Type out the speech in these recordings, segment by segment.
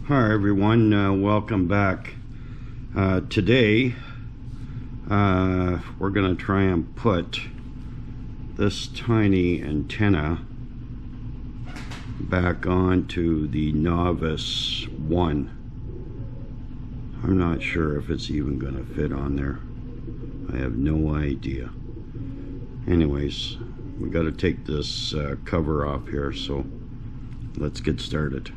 Hi everyone, welcome back. Today we're going to try and put this tiny antenna back onto the Novice 1. I'm not sure if it's even going to fit on there. I have no idea. Anyways, we got to take this cover off here, so let's get started.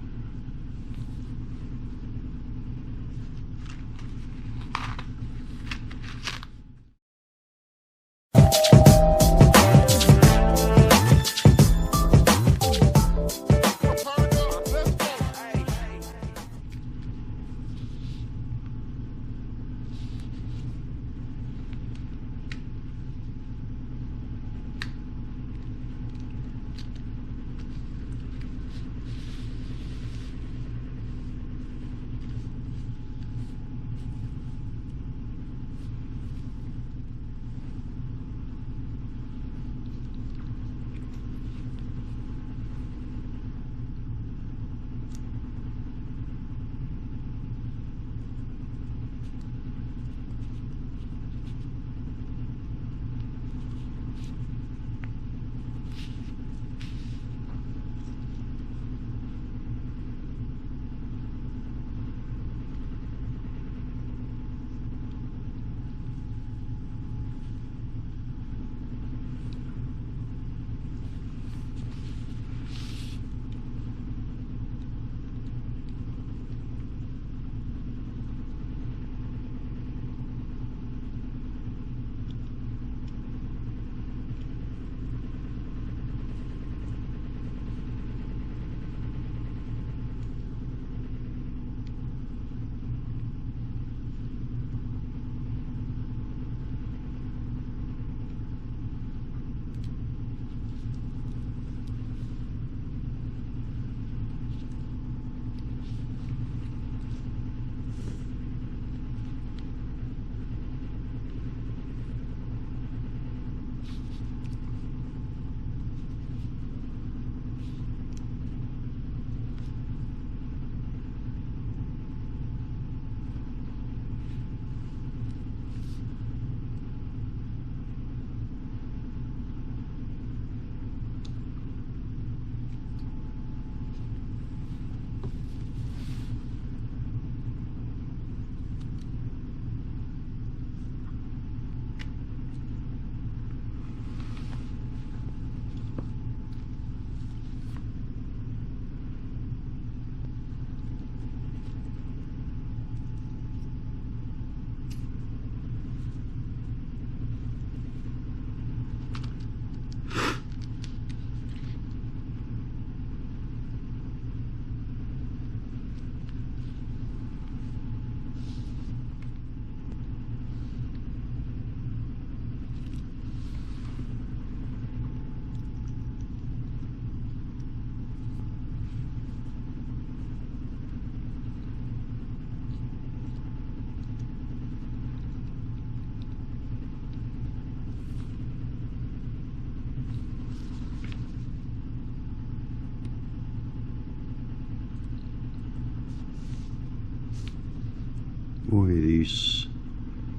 Boy, these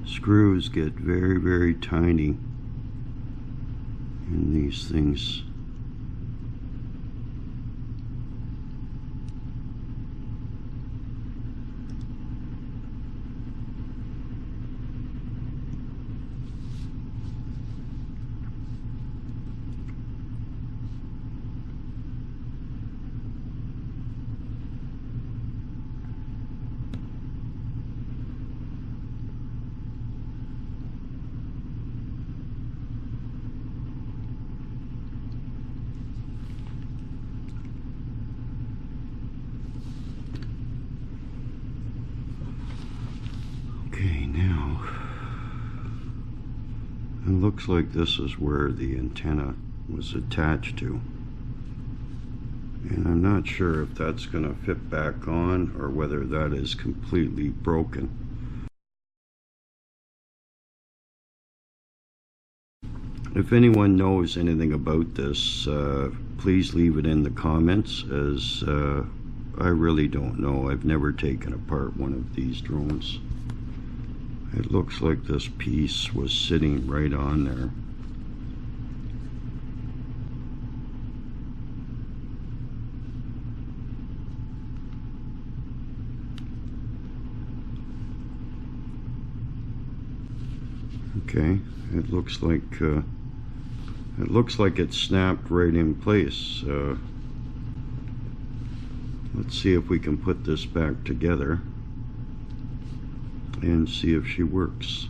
screws get very, very tiny in these things. Okay, now it looks like this is where the antenna was attached to, and I'm not sure if that's going to fit back on or whether that is completely broken. If anyone knows anything about this, please leave it in the comments, as I really don't know. I've never taken apart one of these drones. It looks like this piece was sitting right on there. Okay, it looks like it snapped right in place. Let's see if we can put this back together and see if she works.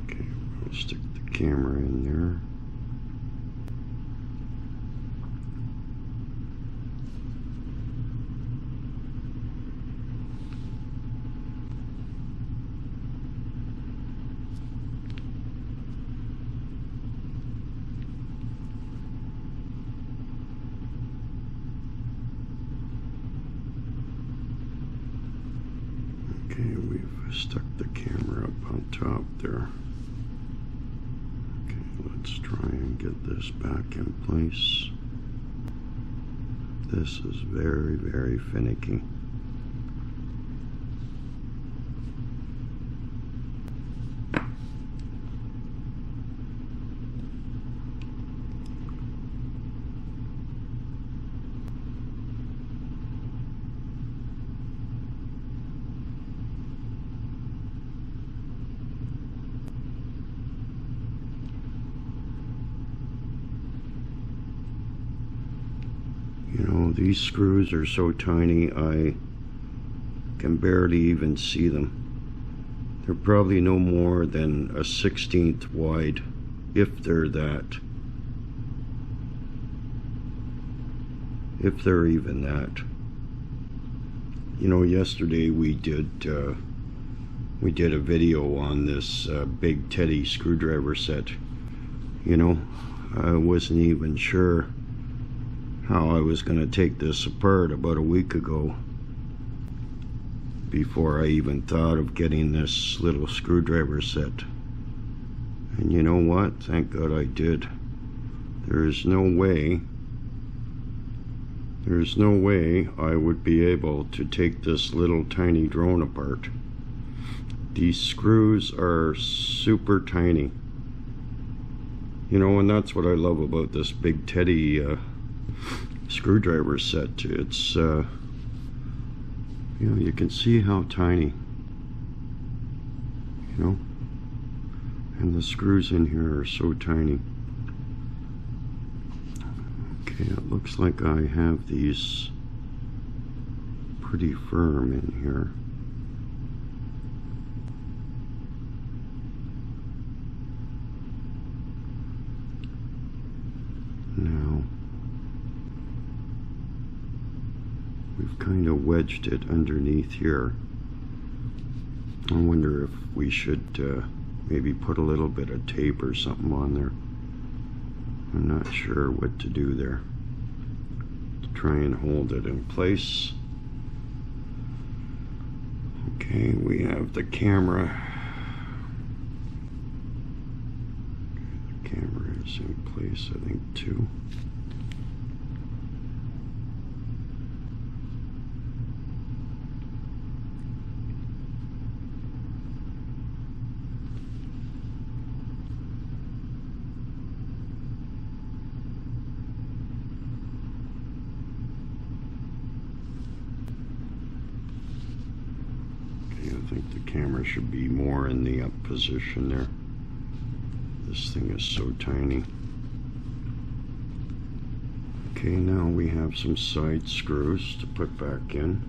Okay, we'll stick the camera in there. Okay, we've stuck the camera up on top there. Okay, let's try and get this back in place. This is very, very finicky. You know, these screws are so tiny I can barely even see them. They're probably no more than a 1/16 wide, if they're that. If they're even that. You know, yesterday we did a video on this BIGTEDDY screwdriver set. You know, I wasn't even sure how I was going to take this apart about a week ago, before I even thought of getting this little screwdriver set. And you know what? Thank God I did. There's no way I would be able to take this little tiny drone apart. These screws are super tiny. You know, and that's what I love about this BIGTEDDY screwdriver set. It's you know, you can see how tiny, you know, and the screws in here are so tiny. Okay, it looks like I have these pretty firm in here. Now, we've kind of wedged it underneath here. I wonder if we should maybe put a little bit of tape or something on there. I'm not sure what to do there to try and hold it in place. Okay, we have the camera. The camera is in place, I think, too. I think the camera should be more in the up position there. This thing is so tiny. Okay, now we have some side screws to put back in.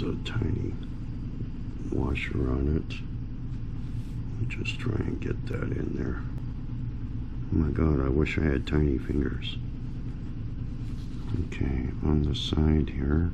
has a tiny washer on it. I'll just try and get that in there. Oh my god, I wish I had tiny fingers. Okay, on the side here.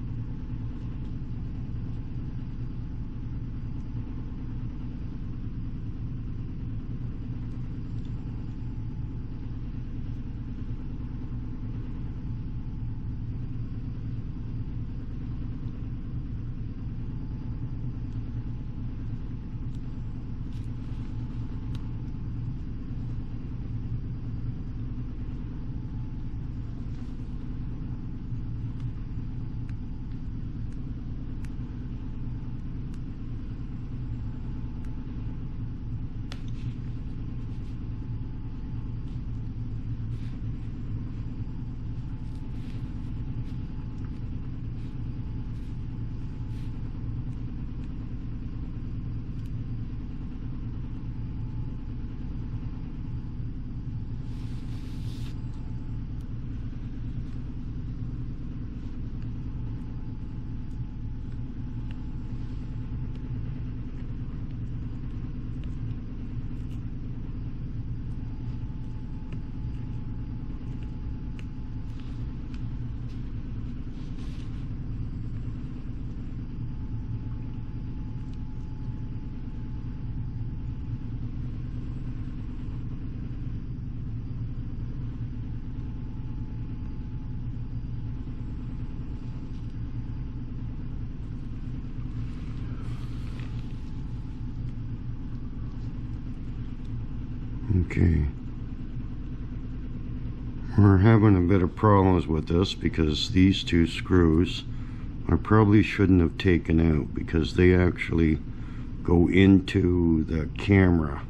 Okay, we're having a bit of problems with this because these two screws I probably shouldn't have taken out because they actually go into the camera,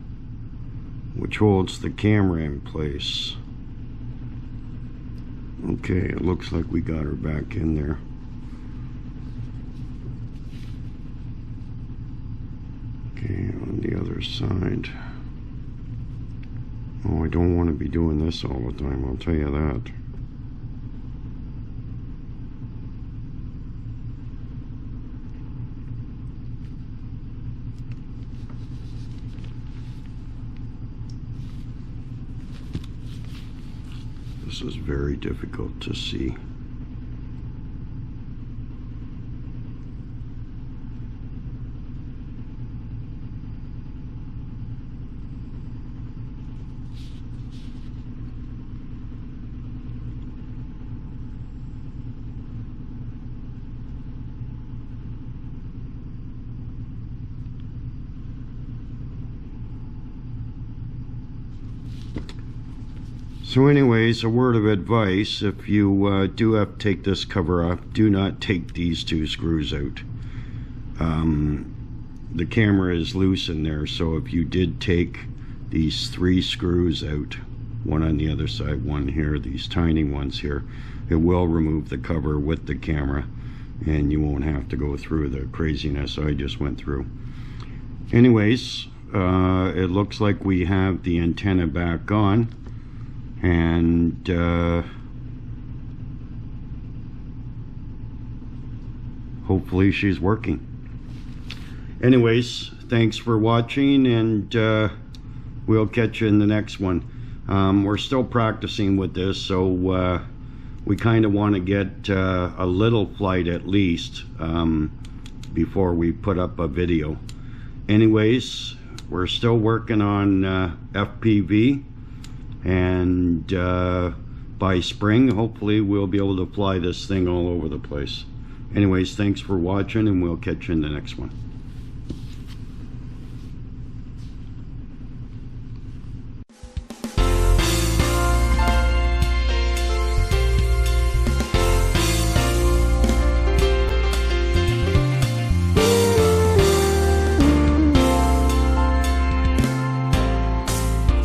which holds the camera in place. Okay, it looks like we got her back in there. Okay, on the other side. Oh, I don't want to be doing this all the time, I'll tell you that. This is very difficult to see. So anyways, a word of advice, if you do have to take this cover off, do not take these two screws out. The camera is loose in there, so if you did take these 3 screws out, one on the other side, one here, these tiny ones here, it will remove the cover with the camera and you won't have to go through the craziness I just went through. Anyways, it looks like we have the antenna back on. And hopefully she's working. Anyways, thanks for watching, and we'll catch you in the next one. We're still practicing with this, so we kind of want to get a little flight at least before we put up a video. Anyways, we're still working on FPV. And by spring, hopefully, we'll be able to fly this thing all over the place. Anyways, thanks for watching, and we'll catch you in the next one.